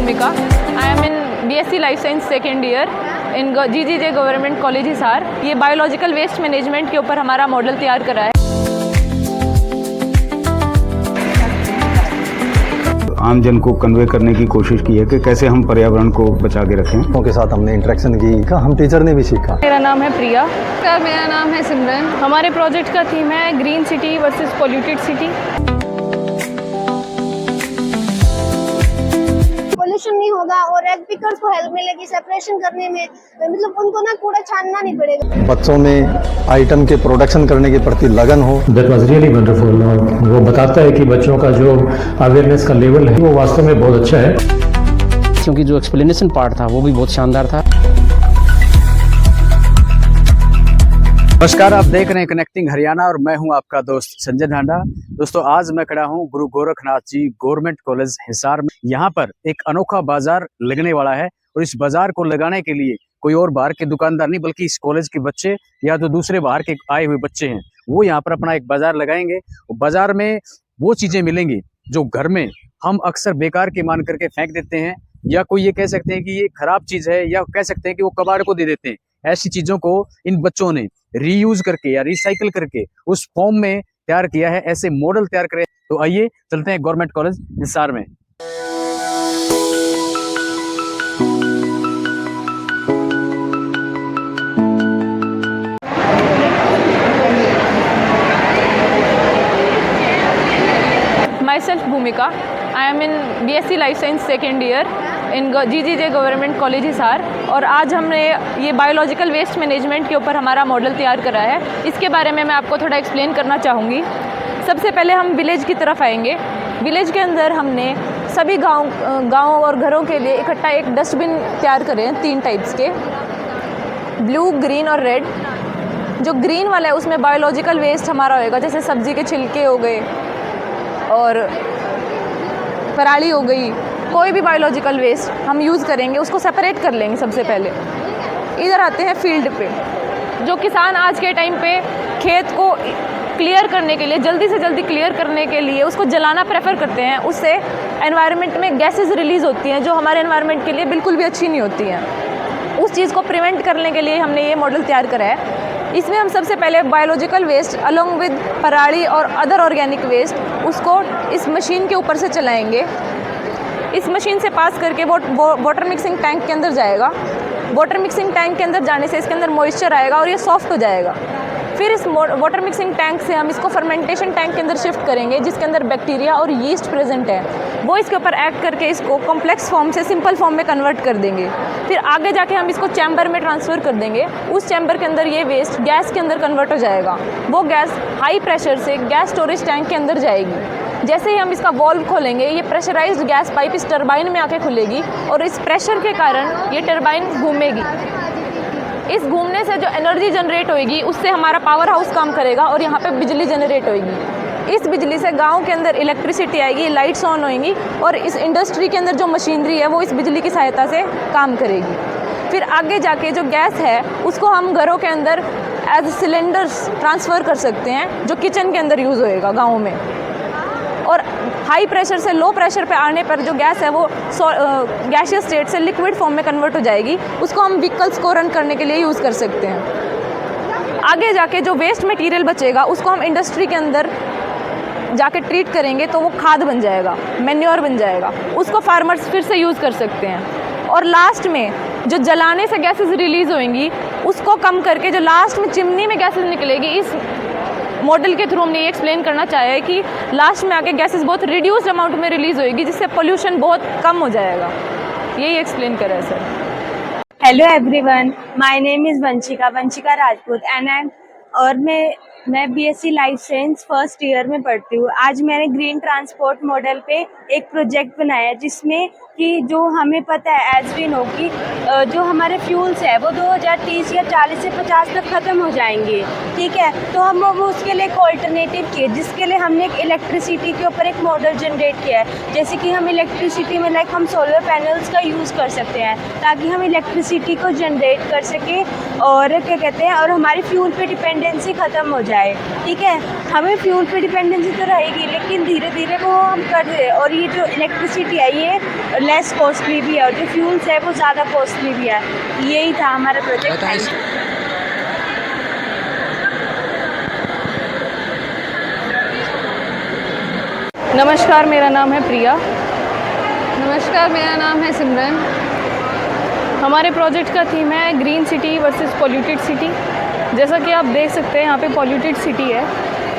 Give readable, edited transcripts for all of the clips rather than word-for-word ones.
भूमिका। I am in BSc life science second year in GGJ government college Hisar. ये biological waste management के ऊपर हमारा मॉडल तैयार करा है। आम जन को कन्वे करने की कोशिश की है कि कैसे हम पर्यावरण को बचा के रखें। लोगों के साथ हमने इंटरेक्शन की का हम टीचर ने भी सीखा। मेरा नाम है प्रिया। मेरा नाम है सिमरन। हमारे प्रोजेक्ट का थीम है green city versus polluted city. Pollution नहीं होगा और एग पिकर्स को हेल्प मिलेगी सेपरेशन करने में, मतलब उनको ना कूड़ा छानना नहीं पड़ेगा। बच्चों में आइटम के प्रोडक्शन करने के प्रति लगन हो। That was really wonderful. वो बताता है कि बच्चों का जो अवेयरनेस का लेवल है वो वास्तव में बहुत अच्छा है, क्योंकि जो एक्सप्लेनेशन पार्ट था वो भी बहुत शानदार था। नमस्कार, आप देख रहे हैं कनेक्टिंग हरियाणा और मैं हूं आपका दोस्त संजय ढांडा। दोस्तों, आज मैं खड़ा हूं गुरु गोरखनाथ जी गवर्नमेंट कॉलेज हिसार में। यहाँ पर एक अनोखा बाजार लगने वाला है और इस बाजार को लगाने के लिए कोई और बाहर के दुकानदार नहीं बल्कि इस कॉलेज के बच्चे या तो दूसरे बाहर के आए हुए बच्चे हैं, वो यहाँ पर अपना एक बाजार लगाएंगे। और बाजार में वो चीजें मिलेंगी जो घर में हम अक्सर बेकार की मान करके फेंक देते हैं, या कोई ये कह सकते हैं कि ये खराब चीज है, या कह सकते हैं कि वो कबाड़ को दे देते हैं। ऐसी चीजों को इन बच्चों ने रीयूज करके या रिसाइकिल करके उस फॉर्म में तैयार किया है, ऐसे मॉडल तैयार करे। तो आइए चलते हैं गवर्नमेंट कॉलेज हिसार में। Myself भूमिका। I am in BSc life science second year in GGJ government college Hisar. और आज हमने ये बायोलॉजिकल वेस्ट मैनेजमेंट के ऊपर हमारा मॉडल तैयार करा है। इसके बारे में मैं आपको थोड़ा एक्सप्लेन करना चाहूँगी। सबसे पहले हम विलेज की तरफ आएंगे। विलेज के अंदर हमने सभी गाँव और घरों के लिए इकट्ठा एक डस्टबिन तैयार करे हैं 3 टाइप्स के, ब्लू, ग्रीन और रेड। जो ग्रीन वाला है उसमें बायोलॉजिकल वेस्ट हमारा होएगा, जैसे सब्जी के छिलके हो गए और पराली हो गई, कोई भी बायोलॉजिकल वेस्ट हम यूज़ करेंगे, उसको सेपरेट कर लेंगे। सबसे पहले इधर आते हैं फील्ड पे। जो किसान आज के टाइम पे खेत को क्लियर करने के लिए, जल्दी से जल्दी क्लियर करने के लिए उसको जलाना प्रेफर करते हैं, उससे एनवायरनमेंट में गैसेस रिलीज़ होती हैं जो हमारे एनवायरनमेंट के लिए बिल्कुल भी अच्छी नहीं होती हैं। उस चीज़ को प्रिवेंट करने के लिए हमने ये मॉडल तैयार करा है। इसमें हम सबसे पहले बायोलॉजिकल वेस्ट अलोंग विद पराली और अदर ऑर्गेनिक वेस्ट उसको इस मशीन के ऊपर से चलाएंगे। इस मशीन से पास करके वो वाटर मिक्सिंग टैंक के अंदर जाएगा। वाटर मिक्सिंग टैंक के अंदर जाने से इसके अंदर मॉइस्चर आएगा और ये सॉफ्ट हो जाएगा। फिर इस वाटर मिक्सिंग टैंक से हम इसको फर्मेंटेशन टैंक के अंदर शिफ्ट करेंगे, जिसके अंदर बैक्टीरिया और यीस्ट प्रेजेंट है। वो इसके ऊपर एक्ट करके इसको कॉम्प्लेक्स फॉर्म से सिंपल फॉर्म में कन्वर्ट कर देंगे। फिर आगे जाके हम इसको चैम्बर में ट्रांसफ़र कर देंगे। उस चैम्बर के अंदर ये वेस्ट गैस के अंदर कन्वर्ट हो जाएगा। वो गैस हाई प्रेशर से गैस स्टोरेज टैंक के अंदर जाएगी। जैसे ही हम इसका वॉल्व खोलेंगे, ये प्रेशराइज्ड गैस पाइप इस टरबाइन में आके खुलेगी और इस प्रेशर के कारण ये टरबाइन घूमेगी। इस घूमने से जो एनर्जी जनरेट होएगी उससे हमारा पावर हाउस काम करेगा और यहाँ पे बिजली जनरेट होएगी। इस बिजली से गांव के अंदर इलेक्ट्रिसिटी आएगी, लाइट्स ऑन होएंगी और इस इंडस्ट्री के अंदर जो मशीनरी है वो इस बिजली की सहायता से काम करेगी। फिर आगे जाके जो गैस है उसको हम घरों के अंदर एज सिलेंडर्स ट्रांसफ़र कर सकते हैं, जो किचन के अंदर यूज़ होएगा गाँव में। और हाई प्रेशर से लो प्रेशर पे आने पर जो गैस है वो गैसियस स्टेट से लिक्विड फॉर्म में कन्वर्ट हो जाएगी। उसको हम व्हीकल्स को रन करने के लिए यूज़ कर सकते हैं। आगे जाके जो वेस्ट मटेरियल बचेगा उसको हम इंडस्ट्री के अंदर जाके ट्रीट करेंगे तो वो खाद बन जाएगा, मैन्योर बन जाएगा। उसको फार्मर्स फिर से यूज़ कर सकते हैं। और लास्ट में जो जलाने से गैसेस रिलीज़ होंगी उसको कम करके जो लास्ट में चिमनी में गैसेस निकलेगी, इस मॉडल के थ्रू हमने ये एक्सप्लेन करना चाहा है कि लास्ट में आके गैसेस बहुत रिड्यूस्ड अमाउंट में रिलीज़ होएगी, जिससे पोल्यूशन बहुत कम हो जाएगा। यही एक्सप्लेन करा है sir. Hello everyone, my name is Vanshika Rajput and मैं BSc life science first year में पढ़ती हूँ। आज मैंने ग्रीन ट्रांसपोर्ट मॉडल पे एक प्रोजेक्ट बनाया जिसमें कि जो हमें पता है एज वी नो कि जो हमारे फ्यूल्स है वो 2030 या 40 से 50 तक ख़त्म हो जाएंगे, ठीक है। तो हम वो उसके लिए एक ऑल्टरनेटिव किए, जिसके लिए हमने एक इलेक्ट्रिसिटी के ऊपर एक मॉडल जनरेट किया है। जैसे कि हम इलेक्ट्रिसिटी में हम सोलर पैनल्स का यूज़ कर सकते हैं ताकि हम इलेक्ट्रिसिटी को जनरेट कर सकें और क्या कहते हैं और हमारी फ्यूल पे डिपेंडेंसी ख़त्म हो जाए। ठीक है, हमें फ्यूल पे डिपेंडेंसी तो रहेगी, लेकिन धीरे धीरे वो हम कर रहे हैं। और ये जो इलेक्ट्रिसिटी है ये लेस कॉस्टली भी है, और जो फ्यूल्स है वो ज़्यादा कॉस्टली भी है। यही था हमारा प्रोजेक्ट। नमस्कार, मेरा नाम है प्रिया। नमस्कार, मेरा नाम है सिमरन। हमारे प्रोजेक्ट का थीम है green city versus polluted city. जैसा कि आप देख सकते हैं यहाँ पे पॉल्यूटेड सिटी है।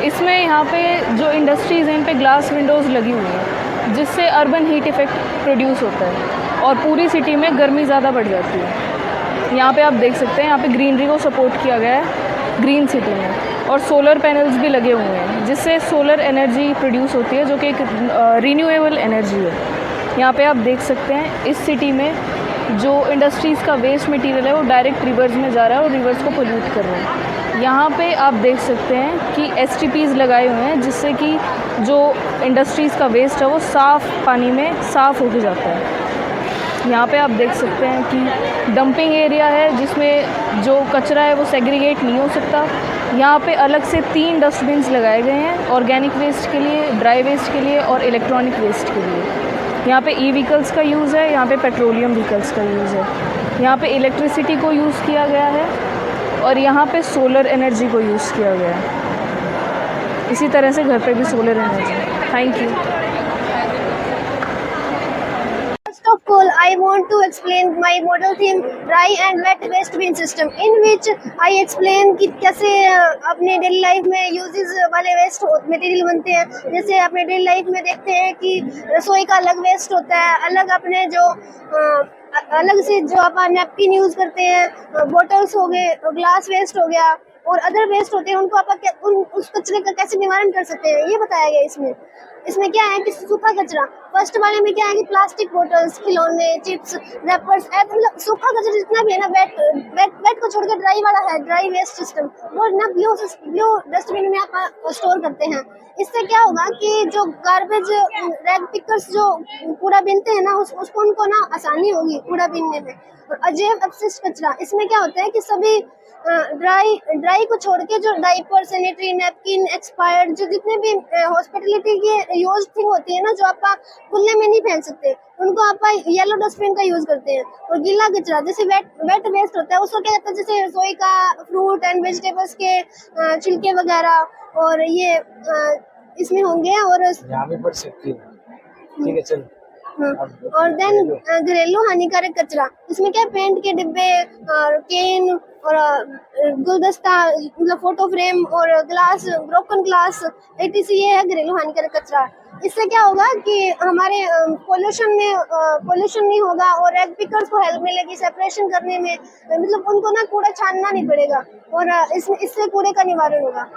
इसमें यहाँ पे जो इंडस्ट्रीज़ हैं इन पे ग्लास विंडोज़ लगी हुई हैं, जिससे अर्बन हीट इफ़ेक्ट प्रोड्यूस होता है और पूरी सिटी में गर्मी ज़्यादा बढ़ जाती है। यहाँ पे आप देख सकते हैं यहाँ पे ग्रीनरी को सपोर्ट किया गया है ग्रीन सिटी में, और सोलर पैनल्स भी लगे हुए हैं जिससे सोलर एनर्जी प्रोड्यूस होती है, जो कि एक रिन्यूएबल एनर्जी है। यहाँ पे आप देख सकते हैं इस सिटी में जो इंडस्ट्रीज़ का वेस्ट मटेरियल है वो डायरेक्ट रिवर्स में जा रहा है और रिवर्स को पोल्यूट कर रहा है। यहाँ पे आप देख सकते हैं कि STPs लगाए हुए हैं, जिससे कि जो इंडस्ट्रीज़ का वेस्ट है वो साफ़ पानी में साफ़ होके जाता है। यहाँ पे आप देख सकते हैं कि डंपिंग एरिया है जिसमें जो कचरा है वो सेग्रीगेट नहीं हो सकता। यहाँ पे अलग से 3 डस्टबिन्स लगाए गए हैं, ऑर्गेनिक वेस्ट के लिए, ड्राई वेस्ट के लिए और इलेक्ट्रॉनिक वेस्ट के लिए। यहाँ पे ई-व्हीकल्स का यूज़ है, यहाँ पे पेट्रोलियम व्हीकल्स का यूज़ है। यहाँ पे इलेक्ट्रिसिटी को यूज़ किया गया है और यहाँ पे सोलर एनर्जी को यूज़ किया गया है। इसी तरह से घर पे भी solar energy. Thank you. First of all, I want to explain my model theme dry and wet waste bin system, in which I explain कि कैसे अपने डेली लाइफ में यूजेस वाले वेस्ट मटेरियल बनते हैं। जैसे अपने डेली लाइफ में देखते हैं कि रसोई का अलग वेस्ट होता है, अलग अपने जो अलग से जो अपन नैपकिन यूज करते हैं, बॉटल्स हो गए, ग्लास वेस्ट हो गया और अदर वेस्ट होते हैं, उनको अपन उस कचरे का कैसे निवारण कर सकते हैं ये बताया गया इसमें। इसमें क्या है कि सूखा कचरा, फर्स्ट वाले में क्या है कि प्लास्टिक बोटल्स, खिलौने, चिप्स, रैपर्स, मतलब सूखा कचरा जितना भी है ना, वेट को छोड़कर ड्राई वाला है, ड्राई वेस्ट सिस्टम, वो ना ब्लू डस्टबिन में आप स्टोर करते हैं। इससे क्या होगा कि जो गार्बेज रैग पिकर्स जो कूड़ा बीनते हैं ना, उसको उनको ना आसानी होगी कूड़ा बीनने में। और अजैव अपशिष्ट कचरा, इसमें क्या होता है कि सभी ड्राई को छोड़ के जो डाइपर, सैनिटरी नैपकिन, एक्सपायर्ड जो जितने भी हॉस्पिटलिटी की यूज थिंग होती है ना, जो आप खुले में नहीं फेंक सकते, उनको आप येलो डस्टबिन का यूज करते हैं। और गीला कचरा जैसे वेट वेस्ट होता है, उसको क्या कहते हैं, जैसे रसोई का फ्रूट एंड वेजिटेबल्स के छिलके वगैरह, और ये इसमें होंगे। और यहाँ भी पढ़ सकती है, ठीक है चल। और देन घरेलू हानिकारक कचरा, इसमें क्या पेंट के डिब्बे और केन और गुलदस्ता, मतलब फोटो फ्रेम और ग्लास, ब्रोकन ग्लास, etc, ये है घरेलू हानिकारक कचरा। इससे क्या होगा कि हमारे पोल्यूशन नहीं होगा और रैग पिकर्स को हेल्प मिलेगी सेपरेशन करने में, मतलब उनको ना कूड़ा छानना नहीं पड़ेगा और इससे कूड़े का निवारण होगा।